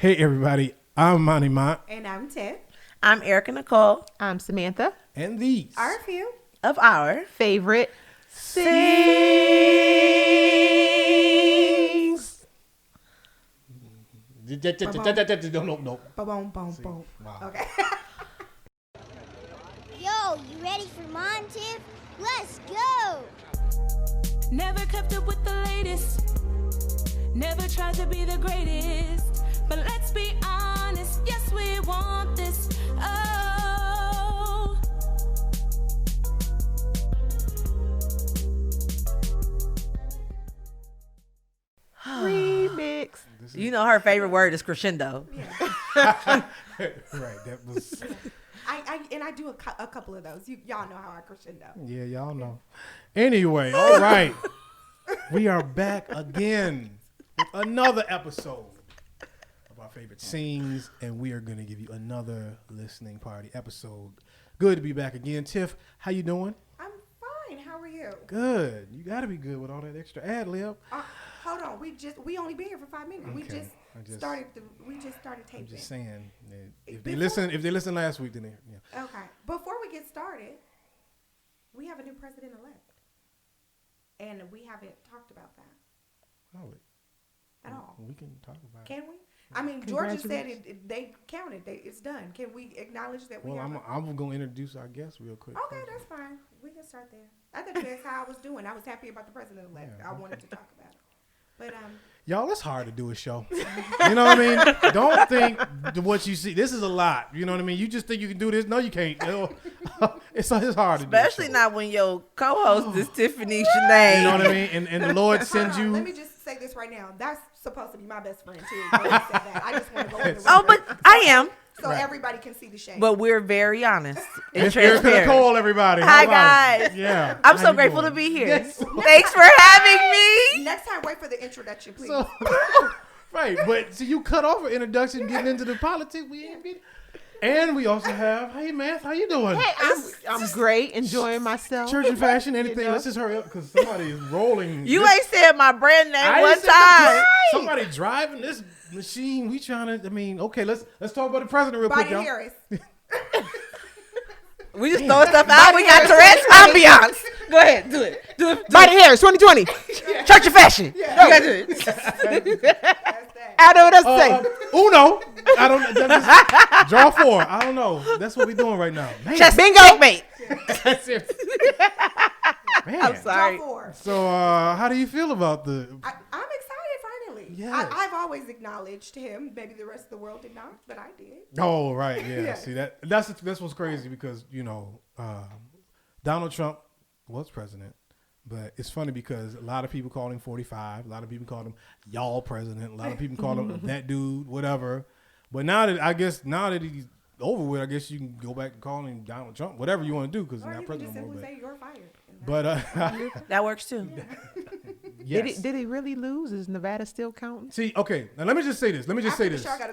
Hey everybody, I'm Monty Mont. And I'm Tiff. I'm Erika Nicole. I'm Samantha. And these Our few of our favorite things. No. boom, boom, boom. Wow. Okay. Yo, you ready for Monty and Tiff? Let's go! Never kept up with the latest. Never tried to be the greatest. But let's be honest, yes, we want this. Oh. remix. You know her favorite word is crescendo. Right, that was. I do a couple of those. Y'all know how I crescendo. Yeah, y'all know. Anyway, all right. We are back again with another episode of our favorite scenes, and we are going to give you another listening party episode. Good to be back again. Tiff, how you doing? I'm fine. How are you? Good. You got to be good with all that extra ad lib. Hold on. We only been here for 5 minutes. Okay. We just started taping. I'm just saying that if they listen last week, then yeah. Okay. Before we get started, we have a new president-elect, and we haven't talked about that at all. We can talk about it. Can we? I mean, Georgia said they counted. It's done. Can we acknowledge that we Well, have I'm going to introduce our guest real quick. Okay, that's fine. We can start there. I think that's how I was doing. I was happy about the president-elect. Yeah. I wanted to talk about it. But Y'all, it's hard to do a show. You know what I mean? Don't think what you see. This is a lot. You know what I mean? You just think you can do this. No, you can't. It's hard to do. Especially not when your co-host is Tiffany Shanae. You know what I mean? And the Lord sends you. let me just say this right now. That's supposed to be my best friend too. So I said that. I just want to go on the Oh, record but I am. so everybody can see the shade. But we're very honest and It's Erika transparent. Nicole, everybody. Hi, How about it? guys. Yeah. I'm How so you grateful doing? to be here. Yes. Thanks for having me. Next time, wait for the introduction, please. So, right, but see, you cut off an introduction, getting into the politics. We ain't been. And we also have, hey, man, how you doing? Hey, I'm great, enjoying myself. Church and fashion, anything. You know? Let's just hurry up because somebody is rolling. You ain't said my brand name I one ain't said time. that. Somebody driving this machine. We trying to. I mean, okay, let's talk about the president real quick, Biden y'all. Harris. We just throwing stuff out. We got Tourette's. Ambiance. Go ahead, do it. Do it. Biden Harris, 2020. Church of fashion. You gotta do it. That's that. I know what else to say. Uno. I don't. Draw 4. I don't know. That's what we doing right now. Man, Chess bingo. Mate. that's it. Man. I'm sorry. Draw 4. So, how do you feel about the? I'm excited finally. Yes. I've always acknowledged him. Maybe the rest of the world did not, but I did. Oh, right. Yeah. Yeah. See that's what's crazy because Donald Trump was president. But it's funny because a lot of people call him 45. A lot of people call him y'all president. A lot of people call him that dude, whatever. But now that he's over with, I guess you can go back and call him Donald Trump, whatever you want to do because he's Or not you can president just no more. simply say you're fired. But That works too. yes. Did he really lose? Is Nevada still counting? See, okay. Now let me just say this.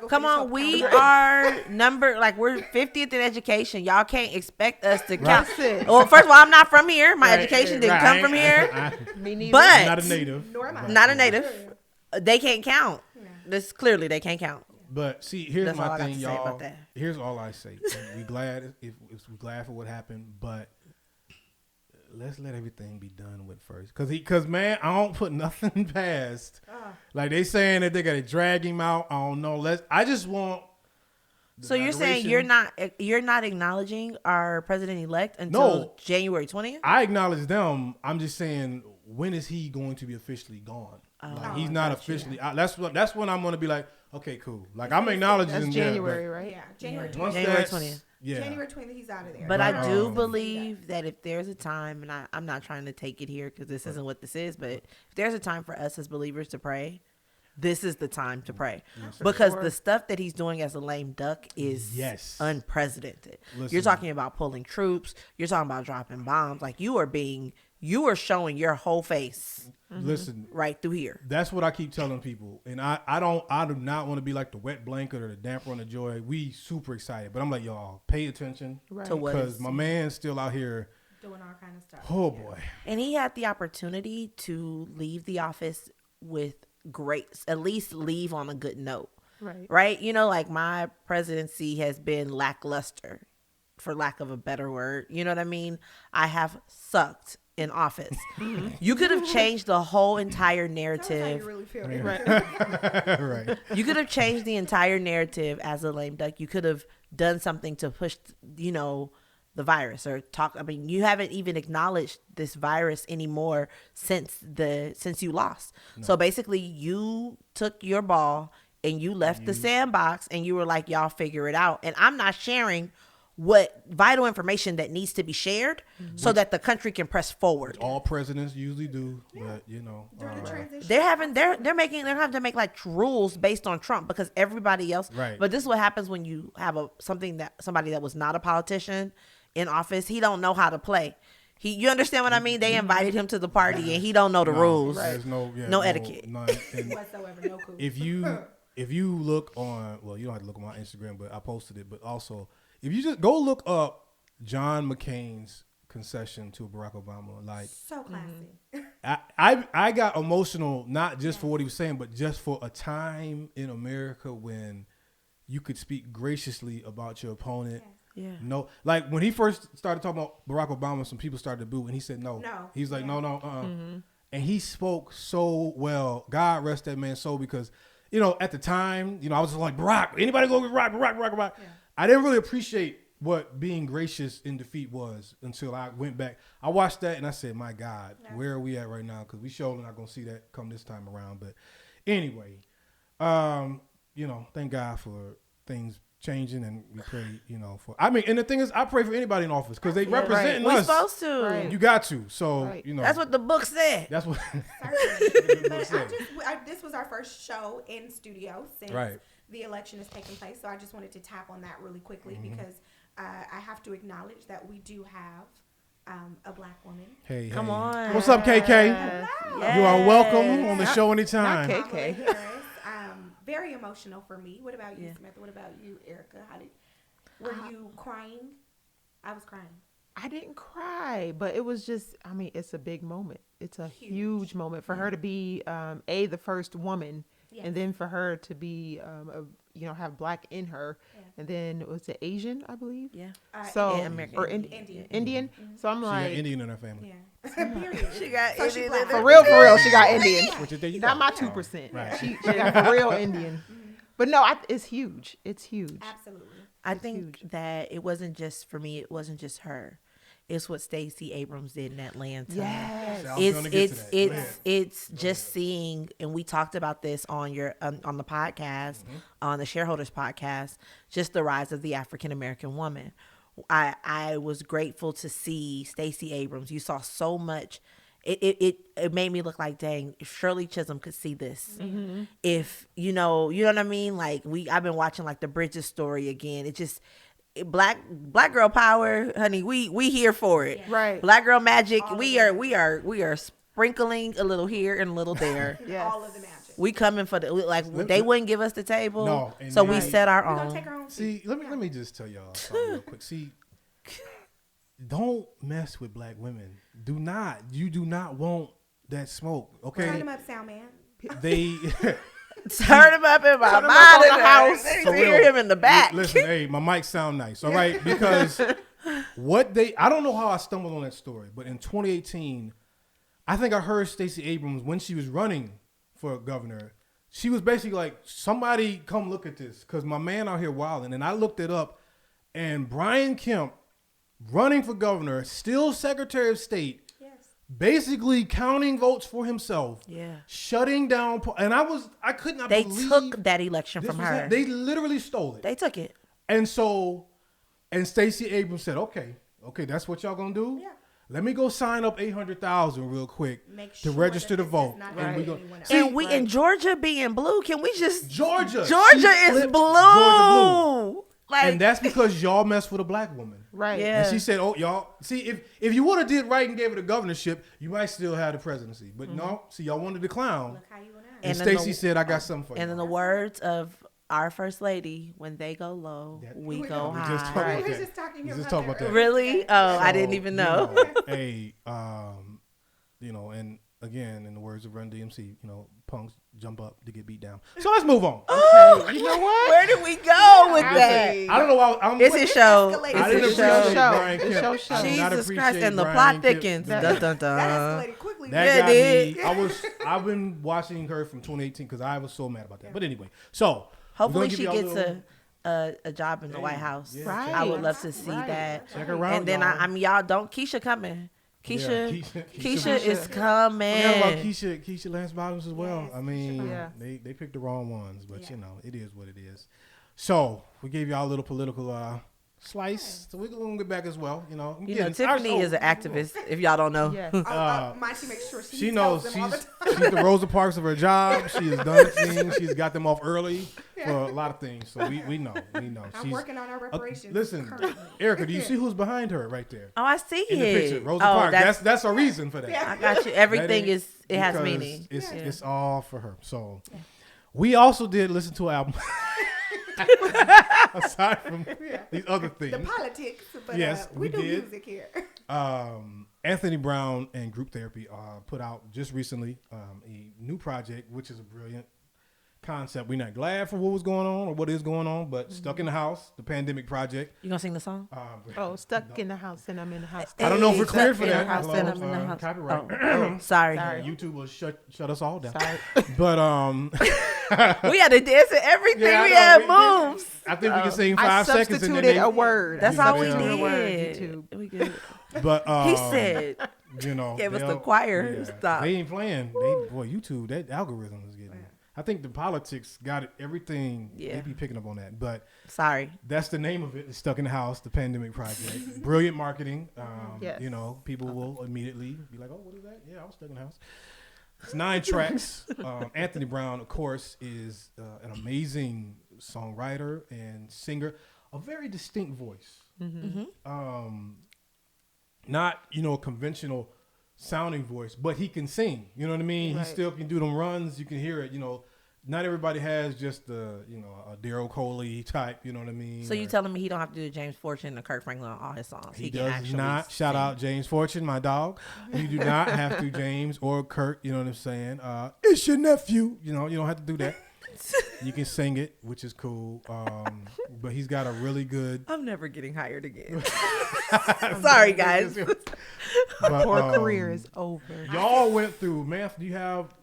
Come on, we are we're 50th in education. Y'all can't expect us to count. That's it. Well, first of all, I'm not from here. My Right, education didn't right. come from here. Me neither. But I'm not a native. Nor am I. Not a native. They can't count. This clearly they can't count. But see, here's That's all my I got thing, to say y'all. about that. Here's all I say. We glad if we glad for what happened, but let's let everything be done with first. Cause man, I don't put nothing past. Like they saying that they gotta drag him out. I don't know. I just want. So you're saying you're not acknowledging our president elect until No. January 20th? I acknowledge them. I'm just saying, when is he going to be officially gone? Like he's not officially out. That's when I'm gonna be like, okay, cool. Like I'm acknowledging. That's that, January, but right? Yeah, January 20th. once January that's- 20th. Yeah. January 20th, he's out of there. But I do Um, believe that if there's a time, and I'm not trying to take it here because this isn't what this is, but if there's a time for us as believers to pray, this is the time to pray. Because the stuff that he's doing as a lame duck is unprecedented. Listen. You're talking about pulling troops. You're talking about dropping bombs. Like you are showing your whole face Listen, right through here. that's what I keep telling people, and I do not want to be like the wet blanket or the damper on the joy. We super excited, but I'm like, y'all, pay attention To what because is- my man's still out here. Doing all kind of stuff. Oh boy, And he had the opportunity to leave the office with grace, at least leave on a good note. Right? You know, like my presidency has been lackluster, for lack of a better word. You know what I mean? I have sucked in office. You could have changed the whole entire narrative. Really feel Right. You could have changed the entire narrative as a lame duck. You could have done something to push, you know, the virus or talk. I mean, you haven't even acknowledged this virus anymore since you lost. No. So basically, you took your ball and you left the sandbox and you were like, y'all figure it out. And I'm not sharing what vital information that needs to be shared so that the country can press forward. All presidents usually do, but you know, during the transition, they're having to make like rules based on Trump because everybody else. Right. But this is what happens when you have somebody that was not a politician in office. He don't know how to play. You understand what I mean? They invited him to the party and he don't know the rules. There's no etiquette. None. whatsoever. No clue. If you look on, well, you don't have to look on my Instagram, but I posted it. But also, if you just go look up John McCain's concession to Barack Obama, like so classy. I got emotional not just for what he was saying, but just for a time in America when you could speak graciously about your opponent. Yeah. No, like when he first started talking about Barack Obama, some people started to boo, and he said no. No. He's like no. And he spoke so well. God rest that man's soul, because you know at the time, you know I was just like Barack. Anybody go with Barack? Yeah. I didn't really appreciate what being gracious in defeat was until I went back. I watched that and I said, my God, where are we at right now? Because we surely not going to see that come this time around. But anyway, you know, thank God for things changing, and we pray, you know, for, I mean, and the thing is, I pray for anybody in office because they representing us. We're supposed to. Right. You got to. So, you know. That's what the book said. That's what this was our first show in studio since the election has taken place. So I just wanted to tap on that really quickly because I have to acknowledge that we do have a black woman. Hey, come on. What's up, KK? Yes. You are welcome on the show anytime. Not KK. Harris, very emotional for me. What about you, Samantha? What about you, Erika? Were you crying? I was crying. I didn't cry, but it was just, I mean, it's a big moment. It's a huge moment for her to be, the first woman, and then for her to be, have black in her. Yeah. And then was it Asian, I believe? Yeah. Indian. Mm-hmm. So I'm like. She got Indian in her family. Yeah. She got Indian. For real, she got Indian. Not my 2%. Right. She got for real Indian. But no, it's huge. It's huge. Absolutely. I think that it wasn't just, for me, it wasn't just her. It's what Stacey Abrams did in Atlanta. Yes. It's just seeing, and we talked about this on on the podcast, on the Shareholders podcast, just the rise of the African American woman. I was grateful to see Stacey Abrams. You saw so much. It made me look like, dang, if Shirley Chisholm could see this, if you know what I mean. Like I've been watching like the Bridges story again. It just. Black girl power, honey. We here for it. Yeah. Right. Black girl magic. We are sprinkling a little here and a little there. Yes. All of the magic. We coming for they wouldn't give us the table. No, so we set our own. Take our own See, let me just tell y'all something real quick. See, don't mess with black women. You do not want that smoke. Okay. Turn them up, sound man. They turn him up in my monitor. House. They hear him in the back. Listen, hey, my mic sound nice, all right? Because I don't know how I stumbled on that story, but in 2018, I think I heard Stacey Abrams when she was running for governor. She was basically like, somebody come look at this because my man out here wilding. And I looked it up, and Brian Kemp running for governor, still Secretary of State, basically counting votes for himself, shutting down, and I could not believe they took that election from her. They literally stole it. They took it, and Stacey Abrams said, "Okay, that's what y'all gonna do. Yeah. Let me go sign up 800,000 real quick to register to vote." And we go. In Georgia being blue, can we just Georgia is blue. And that's because y'all mess with a black woman. Right. Yeah. And she said, oh, y'all, see, if you would have did right and gave it a governorship, you might still have the presidency. But no, see, y'all wanted to clown. Look how you went out. And Stacey said, I got something for you. And in the words of our first lady, when they go low, we go high. We just talking about that. Really? Oh, I didn't even know. Hey, and again, in the words of Run DMC, punks jump up to get beat down. So let's move on. Oh, You know what? where did we go with that? I don't know why. It's his show. escalated. I It's didn't his appreciate show. Brian It's Kemp. your show. I did not Jesus Christ, appreciate and the Brian plot Kemp. thickens. Dun, dun, That dun. escalated quickly. That Yeah, got it me. I've been watching her from 2018 because I was so mad about that. But anyway, so Hopefully we're gonna she give y'all gets little- a job in the White House. yeah, Right. I would love to see Right. that. Check her out, And then y'all. I mean, y'all don't. Keisha coming. Keisha Keisha is Forgot about coming. Keisha Lance Bottoms as well. Yes, I mean, Yeah. they picked the wrong ones, but Yeah. it is what it is. So we gave y'all a little political slice. So we're gonna get back as well. You know, Tiffany is an activist. If y'all don't know, Yes. Monty makes sure She knows tells them all the she's the Rosa Parks of her job. She has done things. She's got them off early for a lot of things. So we know. I'm working on our reparations. Listen, currently. Erica, do you see who's behind her right there? oh, I see In the it. picture, Rosa oh, Parks. That's a reason for that. Yeah. I got you. Everything That is it has because meaning. It's all for her. So we also did listen to an album. Aside from these other things. The politics, but Yes, we we do did. music here. Anthony Brown and Group Therapy put out just recently a new project, which is a brilliant concept. We're not glad for what was going on or what is going on, but Stuck in the House, the pandemic project. You gonna sing the song? Stuck in the house and I'm in the house. I don't know if we're Hey, clear stuck for in that. the house, Hello, and I'm in the house. copyright. Oh, sorry. YouTube will shut us all down. Sorry. But We had to dance to everything. Yeah, I we know, had we did. moves. I think we can sing I 5 seconds and then substituted they, a word. That's You all we substituted a word, did. YouTube. We good. But He said, gave us the choir stop. They ain't playing. YouTube, that algorithm is getting. I think the politics got it. Everything. Yeah. They be picking up on that. But sorry. that's the name of it. It's Stuck in the House, the pandemic project. Brilliant marketing. Yes. People will immediately be like, "Oh, what is that? Yeah, I was stuck in the house." It's 9 tracks. Anthony Brown, of course, is an amazing songwriter and singer. A very distinct voice. Not a conventional sounding voice, but he can sing. You know what I mean? Right. He still can do them runs. You can hear it. Not everybody has just a Daryl Coley type. You know what I mean? So you telling me he don't have to do James Fortune or Kirk Franklin on all his songs? He can does actually not. Shout sing. out James Fortune, my dog. You do not have to James or Kurt. You know what I'm saying? It's your nephew. You don't have to do that. You can sing it, which is cool. But he's got a really good. I'm never getting hired again. Sorry, guys. But, Poor career is over. Y'all went through. Man, do you have?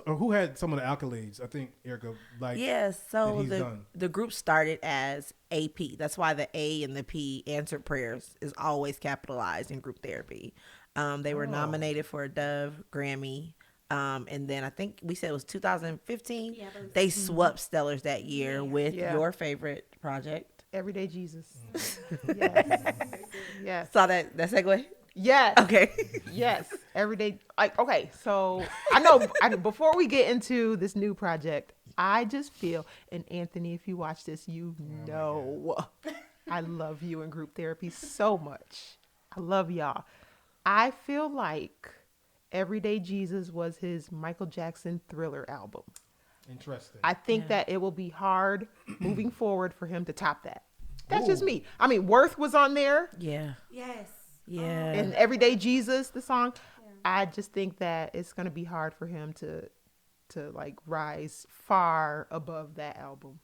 Or who had some of the accolades? I think Erika. Yes, so that he's done. the group started as AP. That's why the A and the P, answered prayers, is always capitalized in Group Therapy. They were nominated for a Dove Grammy. And then I think we said it was 2015. Yeah, they swept Stellars that year with Yeah. your favorite project. Everyday Jesus. Yes. Yes. Saw that segue? Yes. Okay. Yes. Everyday. Okay. So I know before we get into this new project, I just feel, and Anthony, if you watch this, I love you in Group Therapy so much. I love y'all. I feel like Everyday Jesus was his Michael Jackson Thriller album. Interesting. I think that it will be hard moving forward for him to top that. That's just me. I mean, Worth was on there. Yeah. Yes. Yeah. And Everyday Jesus, the song. I just think that it's going to be hard for him to like rise far above that album.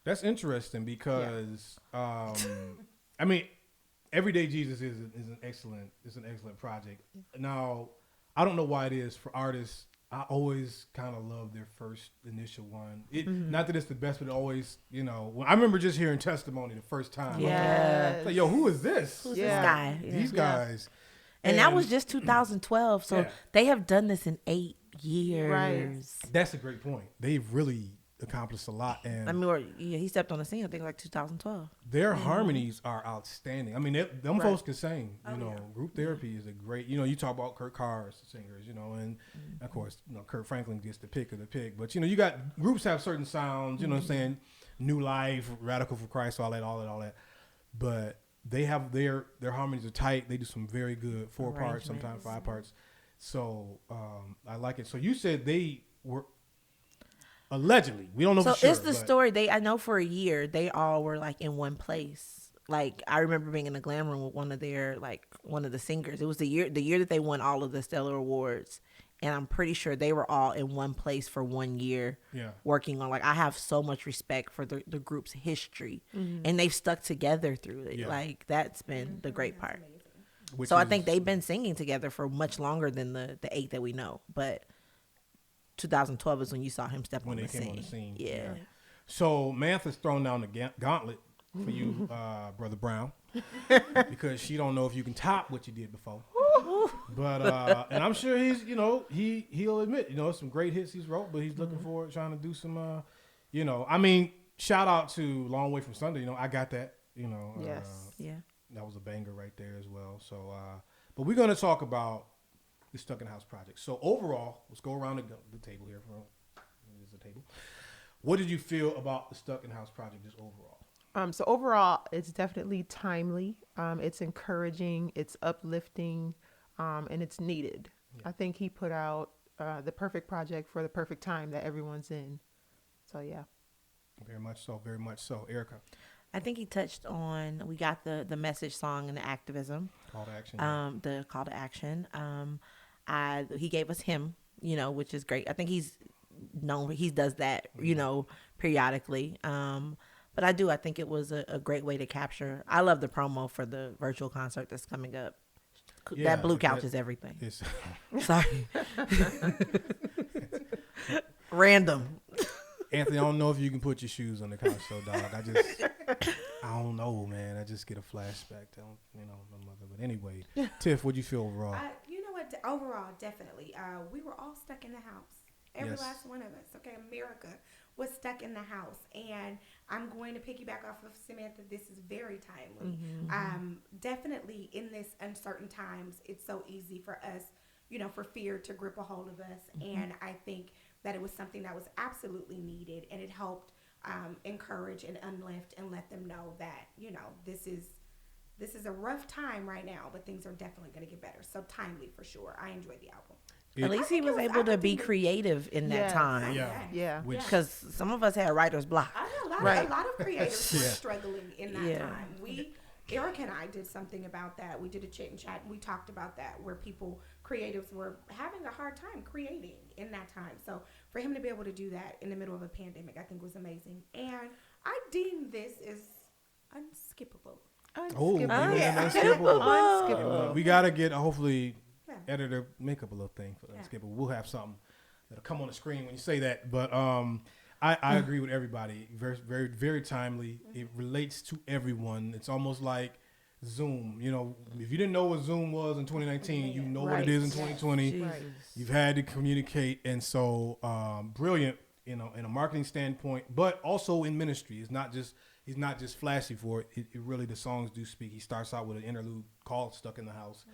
That's interesting because I mean, Everyday Jesus is an excellent project. Now, I don't know why it is for artists. I always kind of love their first initial one. Not that it's the best, but it always, I remember just hearing Testimony the first time. Yeah. I was like, yo, who is this? Who's this guy? These guys. And that was just 2012. So they have done this in 8 years. Right. That's a great point. They've really accomplished a lot. And I mean, he stepped on the scene, I think, like 2012. their harmonies are outstanding. I mean, them folks can sing. Group Therapy is a great. You talk about Kurt Carr's singers. And of course, Kurt Franklin gets the pick of the pick. But you got groups have certain sounds. You know what I'm saying? New Life, Radical for Christ, all that. But they have their harmonies are tight. They do some very good 4 parts, sometimes 5 parts. So I like it. So you said they were. Allegedly, we don't know So for sure. it's the story. I know for a year they all were like in one place Like, I remember being in the glam room with one of the singers. It was the year that they won all of the Stellar Awards. And I'm pretty sure they were all in one place for 1 year working on, like, I have so much respect for the group's history. And they've stuck together through it. Like, that's been the great part. So I think they've been singing together for much longer than the 8 that we know. But 2012 is when you saw him step on the scene. When they came on the scene. Yeah. So Samantha's thrown down the gauntlet for you, Brother Brown, because she don't know if you can top what you did before. But and I'm sure he's, he'll admit, some great hits he's wrote, but he's looking forward, trying to do some, I mean, shout out to Long Way from Sunday. I got that. Yes. That was a banger right there as well. So, but we're gonna talk about the Stuck in the House project. So overall, let's go around the table here. There's a table. What did you feel about the Stuck in the House project just overall? So overall, it's definitely timely. It's encouraging. It's uplifting. And it's needed. Yeah. I think he put out the perfect project for the perfect time that everyone's in. So, yeah. Very much so. Very much so. Erika? I think he touched on, we got the message song and the activism. Call to action. The call to action. He gave us him, which is great. I think he's known, he does that, periodically. But I think it was a great way to capture. I love the promo for the virtual concert that's coming up. Yeah, that blue couch is everything. Sorry. Random. Anthony, I don't know if you can put your shoes on the couch, though, dog. I don't know, man. I just get a flashback to, my mother. But anyway, Tiff, what'd you feel overall? You know what? Overall, definitely. We were all stuck in the house. Every last one of us. Okay, America was stuck in the house. And I'm going to piggyback off of Samantha. This is very timely. Definitely in this uncertain times, it's so easy for us, for fear to grip a hold of us. And I think that it was something that was absolutely needed. And it helped encourage and uplift and let them know that, this is a rough time right now, but things are definitely going to get better. So timely for sure. I enjoyed the album. At least he was able to be creative in that time. Yeah. Because some of us had writer's block. I know a lot of creators were struggling in that time. Erika and I did something about that. We did a chit and chat. We talked about that, where creatives were having a hard time creating in that time. So for him to be able to do that in the middle of a pandemic, I think was amazing. And I deem this as unskippable. Unskippable. We got to get, hopefully, editor make up a little thing for unskippable. We'll have something that'll come on the screen when you say that. But I agree with everybody. Very, very, very timely. It relates to everyone. It's almost like Zoom. If you didn't know what Zoom was in 2019, you know what it is in 2020. You've had to communicate, and so brilliant. In a marketing standpoint, but also in ministry. He's not just flashy for it. It really, the songs do speak. He starts out with an interlude called "Stuck in the House."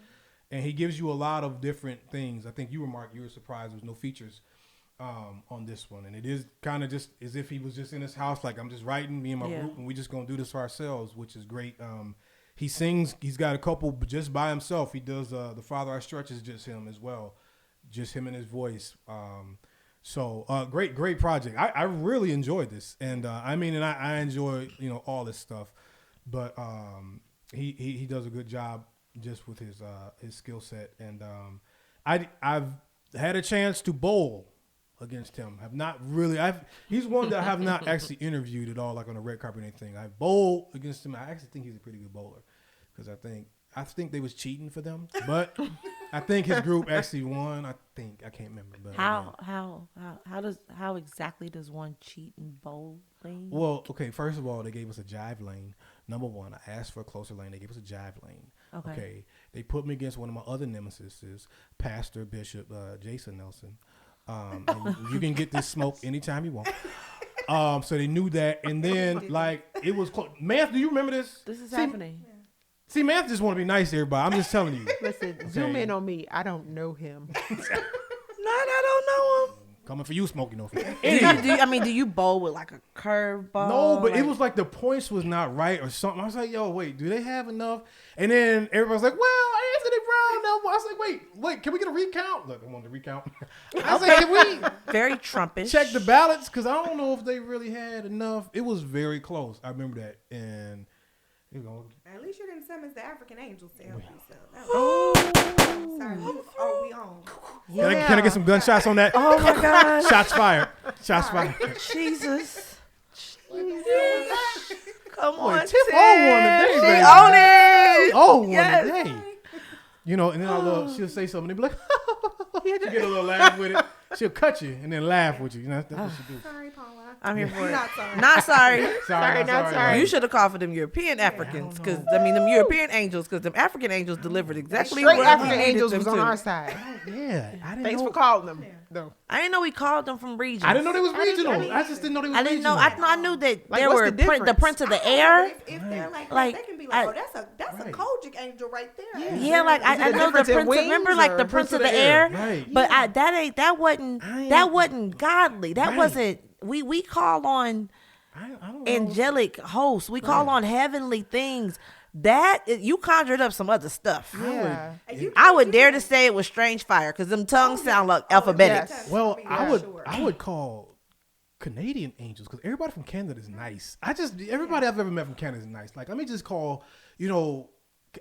And he gives you a lot of different things. I think you were surprised there was no features on this one. And it is kind of just as if he was just in his house, like, I'm just writing, me and my group, and we just going to do this for ourselves, which is great. He sings, he's got a couple just by himself. He does The Farther I Stretch is just him as well. Just him and his voice. Great project. I really enjoyed this. And I enjoy, all this stuff. But he does a good job just with his skill set, and I've had a chance to bowl against him. He's one that I have not actually interviewed at all, like on a red carpet or anything. I bowled against him. I actually think he's a pretty good bowler, because I think they was cheating for them, but I think his group actually won. I can't remember. But how exactly does one cheat in bowling? Well, okay. First of all, they gave us a jive lane. Number one, I asked for a closer lane. They gave us a jive lane. Okay. They put me against one of my other nemesis, Pastor Bishop Jason Nelson. And you can get this smoke anytime you want. So they knew that, and then it was close. Samantha, do you remember this? This is happening. See, Samantha just want to be nice to everybody. I'm just telling you. Listen, zoom in on me. I don't know him. I don't know him. Coming for you, Smokey. No. Do you bowl with like a curve ball? No, but it was like the points was not right or something. I was like, yo, wait, do they have enough? And then everybody's like, well, Anthony Brown. No, I was like, wait, can we get a recount? Look, I want to recount. I was like, can we very Trumpish check the ballots? Because I don't know if they really had enough. It was very close. I remember that. And You know. At least you didn't summon the African angels to help you. So Oh, sorry. Oh, we on. Can I get some gunshots on that? oh my God. Shots fired. Shots fired. Jesus. Come on, Tiff on one today, She baby. on it. Oh, one Yes. day. You know, and then she'll say something. They'll be like, she get a little laugh with it. She'll cut you and then laugh with you. You know, that's what she do. Sorry, Paula. I'm here for it. Not sorry. Not sorry. Sorry, not sorry. You should have called for them European Africans, because them European angels, because them African angels delivered exactly Straight what African we needed angels them was on to. our side. Yeah, I didn't Thanks know. for calling them. No. I didn't know we called them from regions. I didn't know they was regional. didn't I just didn't know they was I didn't know. regional. I knew that Like, there what's were the the difference? prince of the air. If they're like Like, that, they can be like, I- oh, that's a Right. Kojic angel right there. Yeah, like Is it I a know the difference in prince. wings Remember, like or the prince of the air. Right. But that wasn't godly. That Right. wasn't. We call on I don't know. angelic hosts. We call on heavenly things. You conjured up some other stuff. Yeah. And you I can't would do dare that. to say it was strange fire, because them tongues sound like alphabetic. yes. Well, Yeah, I would call Canadian angels, because everybody from Canada is nice. Everybody I've ever met from Canada is nice. Like, let me just call,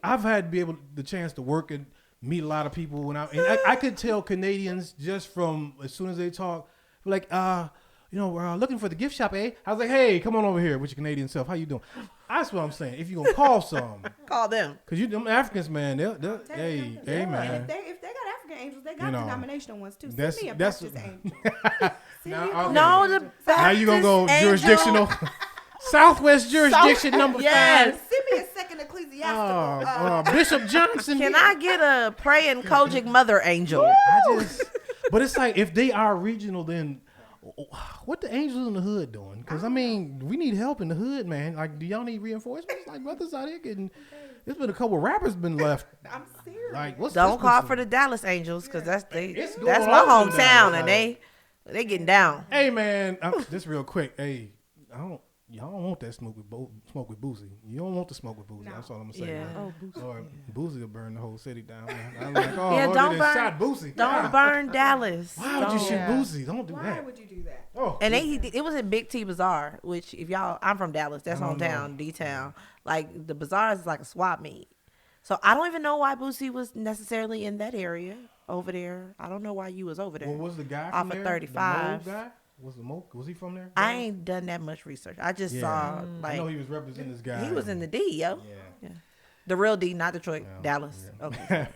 I've had the chance to work and meet a lot of people and I could tell Canadians just from as soon as they talk, like, we're looking for the gift shop, eh? I was like, hey, come on over here with your Canadian self. How you doing? That's what I'm saying. If you're gonna call some, Call them. because them Africans, man, they'll hey, And man. if they got African angels, they got denominational ones too. Send That's- me a that's- Baptist angel. Send Now, me a okay. No, the Now you gonna go Baptist angel. jurisdictional, Southwest jurisdiction number Yes. 5. Send me a second ecclesiastical. Bishop Johnson. Can I get a praying Kojic mother angel? But it's like, if they are regional, then what the angels in the hood doing? Because I mean, we need help in the hood, man. Like, do y'all need reinforcements? Like, brothers out here getting. There's been a couple rappers been left. I'm serious. Like, what's Don't this call one? for the Dallas Angels, because that's It's going my on in hometown, Dallas. and they getting down. Hey man, just real quick. Hey, y'all don't want that smoke with Boosie. You don't want the smoke with Boosie. That's all I'm gonna say. Yeah. Man. Or Boosie will burn the whole city down. Man. I'm like, Yeah, Lord, don't they done burn- shot Boosie. Don't burn Dallas. Why would you Don't. shoot Yeah. Boosie? Don't do Why that. would you do that? Oh, And it was at Big T Bazaar, which if y'all, I'm from Dallas. That's I don't hometown, D-town. Like the bazaar is like a swap meet. So I don't even know why Boosie was necessarily in that area over there. I don't know why you was over there. What was the guy Off from of there? 35. The Moog guy? Was he from there? I ain't done that much research. I just saw I know like he was representing this guy. he was in the D, yo. Yeah. The real D, not Detroit, Yeah. Dallas. Yeah. Okay.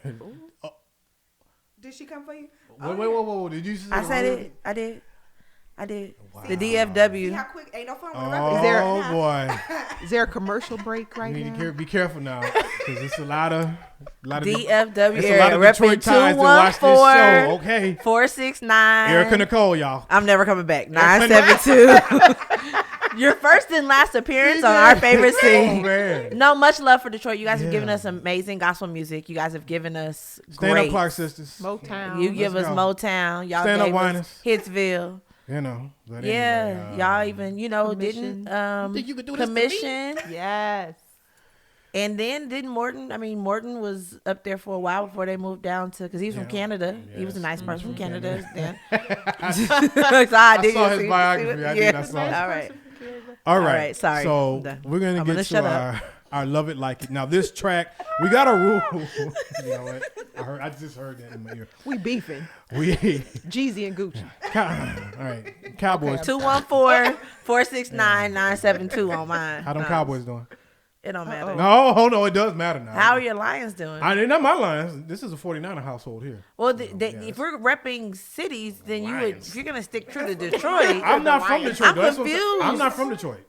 Did she come for you? Wait. Did you say I the said word? it. I did. Wow. The See DFW. how quick? Ain't no fun with Oh, the record. boy. Is there a commercial break right You need now? to be careful now, because it's a lot of DFW it's a lot area. of Detroit Repping ties that watch this show. 214 Okay, 469. Erika Nicole, y'all. I'm never coming back. 972. Your first and last appearance on our favorite Oh scene. man, No, much love for Detroit. You guys have Yeah. given us amazing gospel music. You guys have given us stand great. up, Clark sisters. Motown. You give us go. Motown. Y'all Stand up, gave us whiners. Hitsville. You know, but Yeah, anyway, y'all even Commission. didn't think you could do this to me? commission. Yes. And then didn't Morton? I mean, Morton was up there for a while before they moved down to, because he's from Yeah. Canada. He was a Yes, nice he person was from from Canada. Canada. Then. So I saw his biography. I did. I saw it. All right. All right. right, sorry. So I'm done. we're gonna I'm get gonna to shut up. our love it like it. Now this track, we got a rule. You know what? I just heard that in my ear. We beefing. We Jeezy and Gucci. all right, Cowboys. 214-469-972 on mine. How them No, Cowboys doing? It don't matter. No, oh no, it does matter now. How are your Lions doing? they're not my Lions. This is a 49er household here. Well, Yeah, if we're repping cities, then you would. Lions. If you're gonna stick true to Detroit, I'm not from Detroit. I'm though. That's what saying. I'm confused. not from Detroit.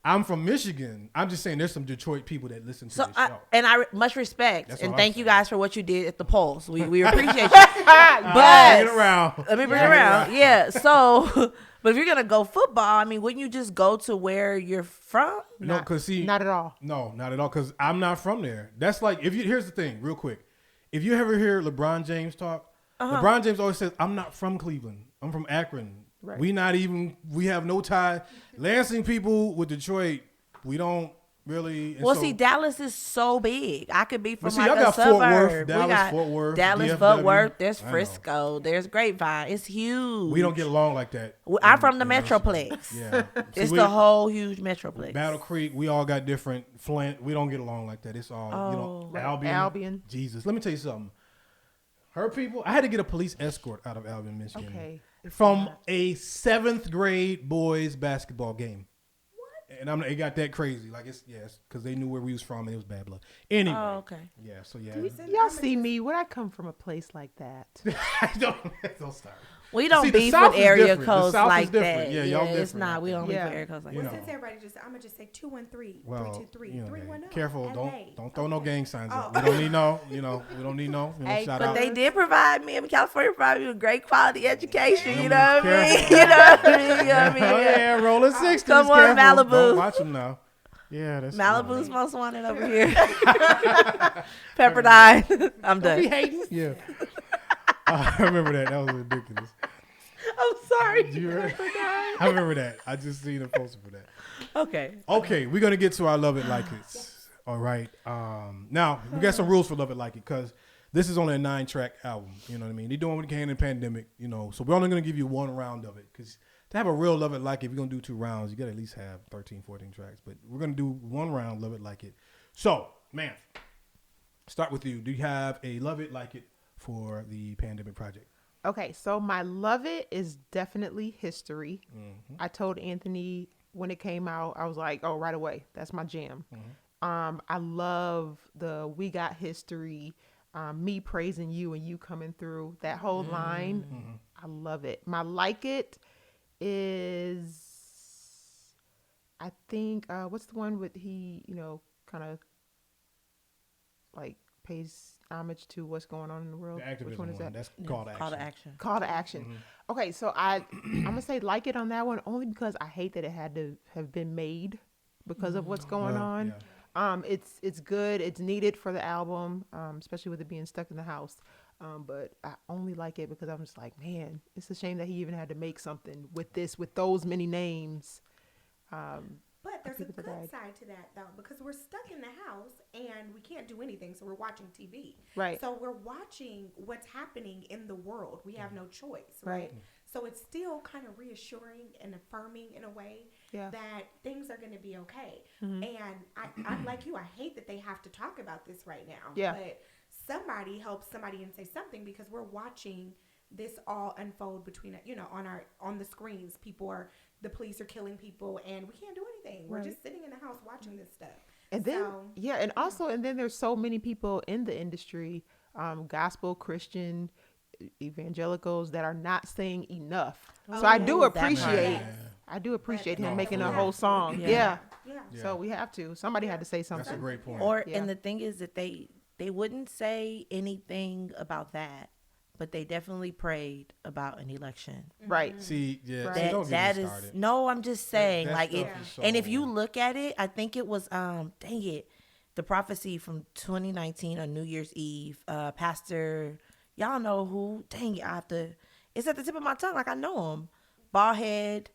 I'm from Michigan. I'm just saying there's some Detroit people that listen to So this show. I much respect That's and what I'm thank you saying. guys for what you did at the polls. We appreciate you. Bring But it around. let me bring it around. Yeah. So, but if you're gonna go football, I mean, wouldn't you just go to where you're from? No, because see, Not at all. no, not at all. Because I'm not from there. That's like here's the thing, real quick. If you ever hear LeBron James talk, LeBron James always says, "I'm not from Cleveland. I'm from Akron. Right. We have no tie. Lansing people with Detroit, we don't Really? And Well, so- see, Dallas is so big. I could be from see, like y'all a got Fort suburb. Worth, We Dallas, got Fort Worth, Dallas, DFW. Fort Worth. There's I know. Frisco. There's Grapevine. It's huge. We don't get along like that. I'm from the in Michigan. Metroplex. Yeah. It's See, the whole huge Metroplex. Battle Creek, we all got different Flint. We don't get along like that. It's all, Oh. Albion. Jesus. Let me tell you something. Her people, I had to get a police escort out of Albion, Michigan. Okay. From a 7th grade boys basketball game. And it got that crazy. Like, because they knew where we was from and it was bad blood. Anyway. Oh, okay. Yeah, so yeah. Y'all see me when I come from a place like that. don't start. We don't See, the beef South with is area different. The codes South is like different. that. Yeah, y'all it's different. not. We don't beef Yeah. with area codes like You that. know. Since everybody just, I'm gonna just say 213 Well, 323 you know, 310. careful. LA. Don't throw no gang signs up. Oh. We don't need no. We don't need no. Hey, shout but out. they did provide me in California, provide me with great quality education. You Yeah, know what I mean? careful. You know what I mean? You know what I mean? Oh, yeah, rolling 60s. Come on, careful. Malibu. Don't watch them now. Yeah, that's Malibu's most wanted over here. Pepperdine. I'm done. hating. Yeah. I remember that. That was ridiculous. I'm sorry. I remember that. I just seen a poster for that. Okay. Okay, we're gonna get to our Love It Like It. All right. Now we got some rules for Love It Like It because this is only a 9-track album. You know what I mean? They're doing what they can in the pandemic. You know, so we're only gonna give you one round of it because to have a real Love It Like It, if you're gonna do 2 rounds, you gotta at least have 13, 14 tracks. But we're gonna do one round, Love It Like It. So, man, start with you. Do you have a Love It Like It for the pandemic project? Okay, so my love it is definitely history. I told Anthony when it came out, I was like, oh, right away, that's my jam. I love the We Got History, me praising you and you coming through, that whole line. I love it. My like it is, I think, what's the one with he, kind of like pays homage to what's going on in the world? The activism Which one is that? That's Call to Action. Call to action. Call to action. Okay, so I'm gonna say like it on that one only because I hate that it had to have been made because of what's going Well, on. yeah. It's good. It's needed for the album, especially with it being stuck in the house. But I only like it because I'm just like, man, it's a shame that he even had to make something with those many names. But there's a people good that died. side to that, though, because we're stuck in the house and we can't do anything, so we're watching TV. Right. So we're watching what's happening in the world. We have no choice, right? Right. So it's still kind of reassuring and affirming in a way Yeah. that things are going to be okay. And I'm like you. I hate that they have to talk about this right now. Yeah. But somebody helps somebody and say something because we're watching this all unfold between, on the screens. The police are killing people and we can't do anything. We're Right. just sitting in the house watching this stuff. And then, and then there's so many people in the industry, gospel, Christian, evangelicals that are not saying enough. So I do that part. appreciate, Yeah. I do appreciate him No, making for a real. whole song. Yeah. Yeah. Yeah. So we have to. Somebody had to say That's something. a great point. Or Yeah. and the thing is that they wouldn't say anything about that, but they definitely prayed about an election. Right. See, yeah, Right. see, don't That get me is started. no. I'm just saying, That like stuff it. is so- And if you look at it, I think it was the prophecy from 2019 on New Year's Eve. Pastor, y'all know who? Dang it, I have to. It's at the tip of my tongue. Like I know him. Bald head.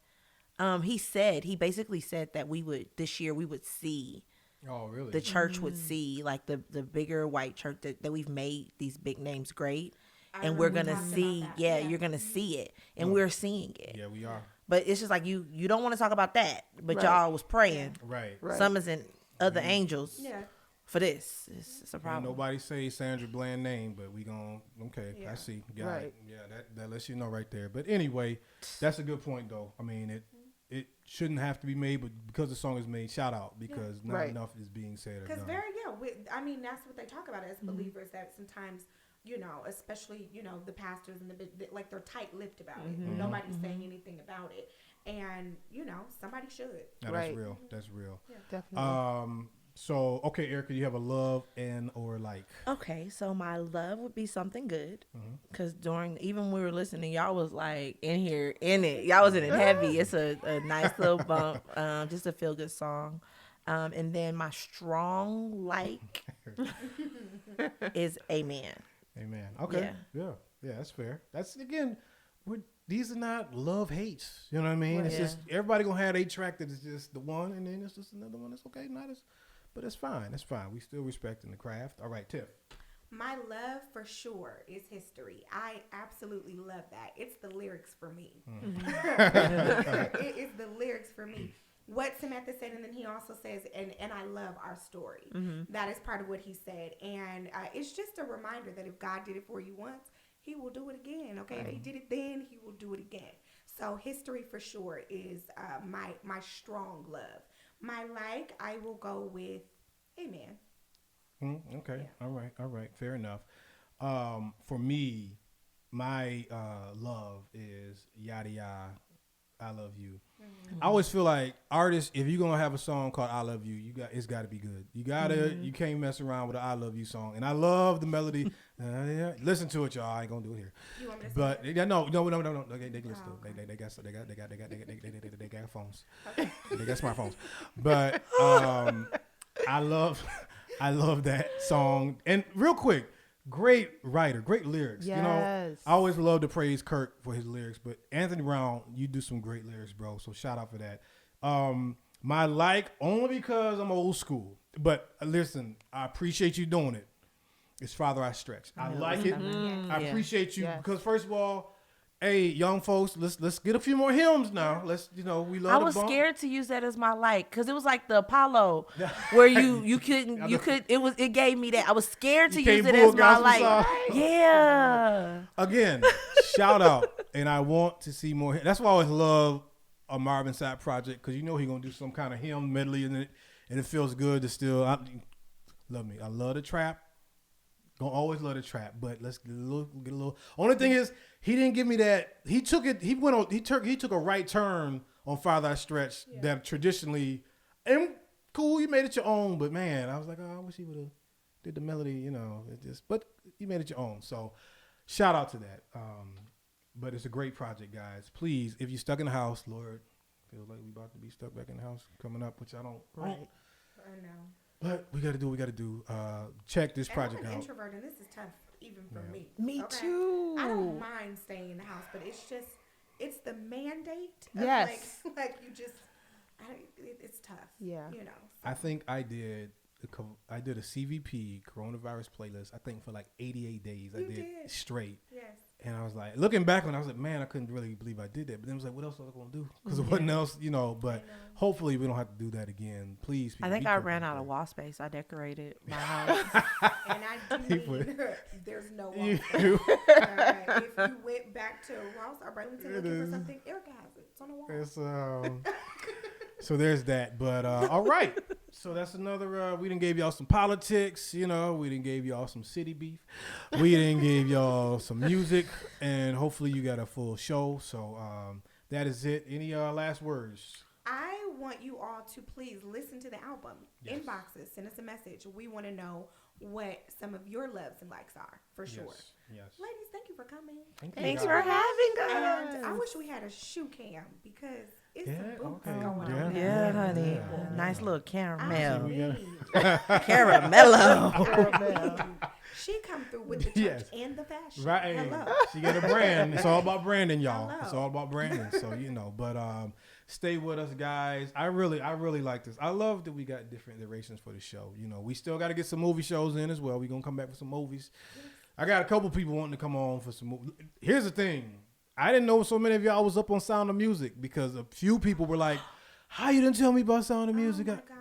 He basically said that this year we would see. Oh, really? The church would see like the bigger white church that we've made these big names great, and we're gonna see. Yeah, you're gonna see it, and we're seeing it. Yeah, we are. But it's just like you don't want to talk about that, but Right. y'all was praying, Right. Right. summoning other angels Yeah. for this. It's a Ain't problem. nobody say Sandra Bland name, but we gon' okay. I Yeah. see. Got Right. it. Yeah, that lets you know right there. But anyway, that's a good point though. I mean, it shouldn't have to be made, but because the song is made, shout out because not Right. enough is being said or Because done. that's what they talk about as believers, that sometimes, especially, the pastors and like they're tight-lipped about it. Nobody's saying anything about it. And, somebody should. Now, Right. that's real. That's real. Definitely. So okay, Erika, you have a love and or like. Okay, so my love would be something good, because even when we were listening, y'all was like in here in it. Y'all was in it heavy. It's a nice little bump, just a feel good song. And then my strong like is Amen. Amen. Okay. Yeah. Yeah. That's fair. That's again, these are not love hates. You know what I mean? It's just everybody gonna have a track that is just the one, and then it's just another one that's okay, not as, but it's fine. It's fine. We still respecting the craft. All right, Tiff. My love for sure is history. I absolutely love that. It's the lyrics for me. It is the lyrics for me. What Samantha said, and then he also says, and I love our story. That is part of what he said. And it's just a reminder that if God did it for you once, he will do it again. Okay, if he did it then, he will do it again. So history for sure is my strong love. My like, I will go with Amen. Okay. Yeah. All right. Fair enough. For me, my love is Yada Yada, I Love You. I always feel like artists, if you're gonna have a song called I Love You, it's gotta be good. You can't mess around with an I Love You song. And I love the melody. Listen to it, y'all. I ain't gonna do it here. You want me to but no. They can listen to it. They got phones. Okay. They got smartphones. But I love that song. And real quick, great writer, great lyrics. Yes. You know, I always love to praise Kirk for his lyrics, but Anthony Brown, you do some great lyrics, bro. So shout out for that. My like, only because I'm old school. But listen, I appreciate you doing it. It's Father I Stretch. I like it. I appreciate you because first of all, hey, young folks, let's get a few more hymns now. Let's, we love. I was scared to use that as my like because it was like the Apollo where you couldn't it gave me that. I was scared to use it as my like. Yeah. Again, shout out, and I want to see more. That's why I always love a Marvin Sapp project because he's gonna do some kind of hymn medley in it, and it feels good to still. Love me. I love the trap. Gonna always love the trap, but let's get a little. Only thing is, he didn't give me that. He took it. He went on. He took a right turn on Father I Stretch that traditionally, and cool. You made it your own, but man, I was like, I wish he would have did the melody. But you made it your own. So, shout out to that. But it's a great project, guys. Please, if you're stuck in the house, Lord, feels like we about to be stuck back in the house coming up, which I don't. Right. I know. But we got to do what we got to do. Check this project I'm an out. introvert, and this is tough even for me. Me too. I don't mind staying in the house, but it's the mandate. Yes. Like you just, it's tough. Yeah. So. I think I did a CVP coronavirus playlist. I think for like 88 days. I did straight. Yes. And I was like, looking back on it, I was like, man, I couldn't really believe I did that. But then I was like, what else was I going to do? Because there wasn't else, But hopefully we don't have to do that again. Please. I think I ran out of wall space. I decorated my house. And I do mean there's no wall space. If you went back to Ross or Burlington looking for something, Erika has it. It's on the wall. So there's that. But all right. So that's another. We done gave y'all some politics. We done gave y'all some city beef. We done gave y'all some music, and hopefully you got a full show. So that is it. Any last words? I want you all to please listen to the album. Yes. Inboxes, send us a message. We want to know what some of your loves and likes are for sure. Yes. Ladies, thank you for coming. Thanks for having us. And I wish we had a shoe cam because it's some boots going on. Yeah, honey. Yeah. Nice little caramel. Caramello. She come through with the touch and the fashion. Right. Hello. She got a brand. It's all about branding, y'all. Hello. It's all about branding. So, but stay with us, guys. I really like this. I love that we got different iterations for the show. We still got to get some movie shows in as well. We're going to come back with some movies. I got a couple people wanting to come on for some movies. Here's the thing. I didn't know so many of y'all was up on Sound of Music because a few people were like, how you didn't tell me about Sound of Music? Oh my God.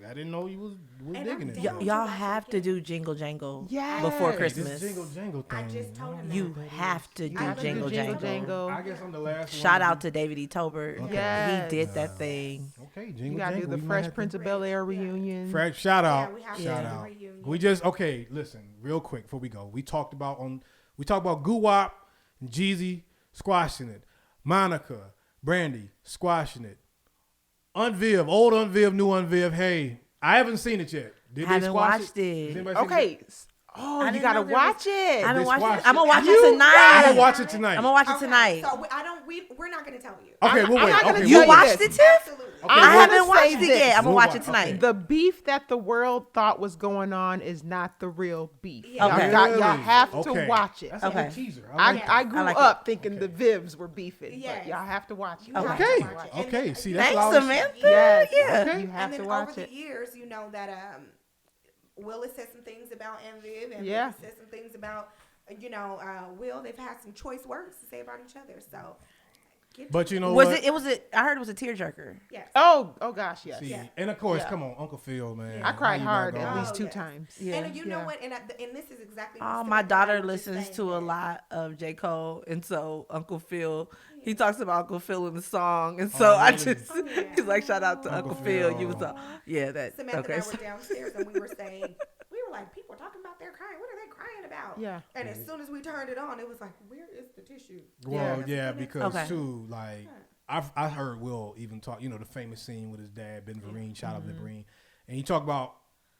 I didn't know you was digging it. Y'all have to do Jingle Jangle before Christmas. This Jingle Jangle thing. I just told him you have to do Jingle Jangle. I guess I'm the last one. Shout out to David E. Tolbert. Okay. Yes. He did that thing. Okay, Jingle You got to do the Fresh Prince of Bel-Air reunion. Shout out. Shout out. We just, listen, real quick before we go. We talked about Guwap and Jeezy squashing it. Monica, Brandy squashing it. Unviv, old Unviv, new Unviv. Hey, I haven't seen it yet. Haven't watched it. Okay, Oh, I you didn't gotta know there was- watch it. I haven't Just watched watch it. I'm gonna it. watch You it tonight. gotta watch it tonight. I'm gonna watch it Okay, tonight. So we're not going to tell you. Okay, I'm we'll wait. not gonna Okay, tell You we'll watched wait. it, Tiff? Absolutely. Okay, I we'll- haven't wanna watched say it this. yet. I'm gonna We'll watch watch- it tonight. The beef that the world thought was going on is not the real beef. Yeah. Okay. Y'all have to Okay. watch it. That's like Okay. a teaser. I, like I that. grew like up thinking Okay. the Vivs were beefing, Yes. but y'all have to watch it. You have Okay. to watch it. And Okay. then- See, that's Thanks, what I was- Samantha. Yes. Yeah. Okay. You have and to then watch over it. the years, you know that Will has said some things about Enviv, and Yeah. Viv has said some things about Will. They've had some choice words to say about each other. So, But you know Was what? it? It was a. I heard it was a tearjerker. yes. Oh gosh, yes. See, Yeah. and of course, Yeah. come on, Uncle Phil, man. I cried How you hard not at gonna- least 2 yes. times. Yeah. And you know Yeah. what? And this is exactly. Oh, what my Samantha daughter and I were just listens saying to a that- lot of J. Cole, and so Uncle Phil, he talks about Uncle Phil in the song, and so I really? just, Oh, yeah. he's like, shout out to Uncle Uncle Phil. Phil. You was, yeah, that, Samantha okay. and I were downstairs, and we were saying, we were like, people are talking about their crying. What are they crying about? Yeah. And as soon as we turned it on, it was like, where is the tissue? Well, Yeah. yeah, because Okay. too, like I heard Will even talk. You know, the famous scene with his dad, Ben Vereen, shout out Ben Vereen, and he talked about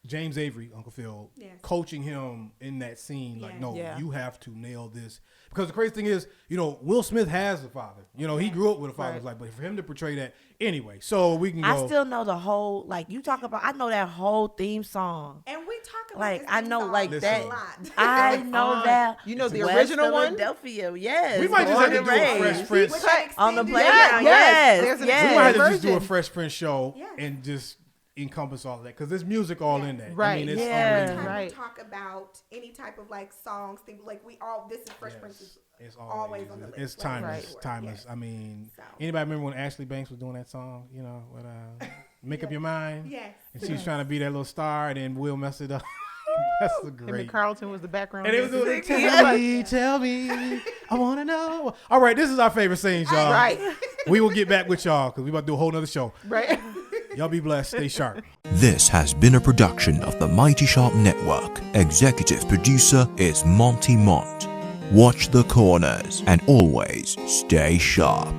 James Avery, Uncle Phil, Yes. coaching him in that scene. Like, Yes. no, Yeah. you have to nail this. Because the crazy thing is, Will Smith has a father. He grew up with a father. Right. It's like, but for him to portray that anyway, so we can go. I still know the whole, like, you talk about, I know that whole theme song. And we talk about Like, this I theme know, song like, a that, lot. I know that. You know the West original one? Philadelphia, yes. we might just Born have to and do a raised. Fresh Prince. With that On the extended- playground, Yes, yes, there's an yes. We might have to just do a version. Fresh Prince show Yes. and just encompass all of that because there's music all in that. I Right. mean, it's Yeah. Every unbelievable. time Right. we talk about any type of like songs, thing like this is Fresh Prince is It's always on the list. It's like, timeless. for sure. Timeless. Yes. I mean, So. anybody remember when Ashley Banks was doing that song? With "Make Up Your Mind"? Yes. And she was trying to be that little star, and then Will messed it up. That's a Him great. and Carlton was the background. And it was music. doing, tell me, I want to know. All right, this is our favorite scenes, y'all. Right. We will get back with y'all because we about to do a whole nother show. Right. Y'all be blessed. Stay sharp. This has been a production of the Mighty Sharp Network. Executive producer is Monty Mont. Watch the corners and always stay sharp.